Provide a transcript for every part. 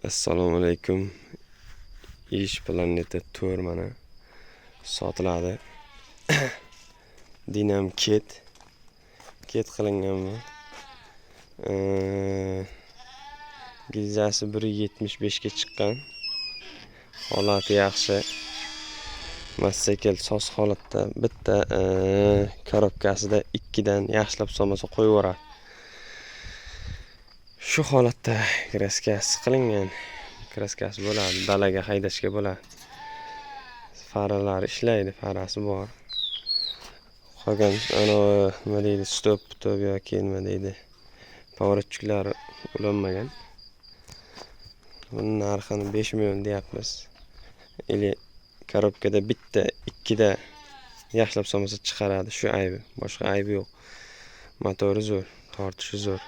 Assalomu alaykum. Ish Planeta 4 mana sotiladi. Dinam ket qilinganmi? Gilzasi 1.75 ga chiqqan. Holati yaxshi. Massakel sos holatda bitta korobkasida 2 dan yaxshilab solmasa qo'yib yuboradi. Shu holatda kraskasi qilingan. Kraskasi bo'ladi, dalaga haydashga bo'ladi. Faralari ishlaydi, farasi bor. Qolgan nima deydi, stop yoki nima deydi, pоворотчиклari ulanmagan. Buning narxini 5 million deyapmiz. Или korobkada bitta, 2 da yaxshilab solmasa chiqaradi, shu aybi. Boshqa aybi yo'q. Motori zo'r, tortishi zo'r.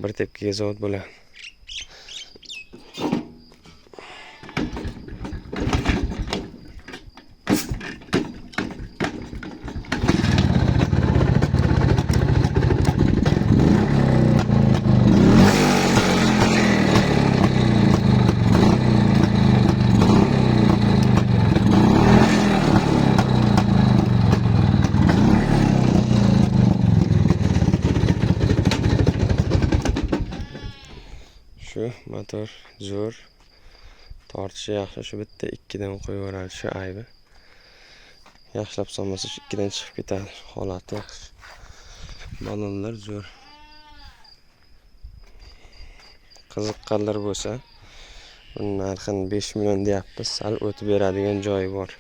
Bir tepkiga zavod bo'ladi. Shu motor zo'r, tortishi yaxshi, shu bitta 2 dan qo'yib yuboradi, shu aybi. Yaxshilab solmasa 2 dan chiqib ketadi, holati yaxshi. Balonlar zo'r. Qiziqqanlar bo'lsa, buning narxini 5 million deyapmiz, sal o'tib beradigan joyi bor.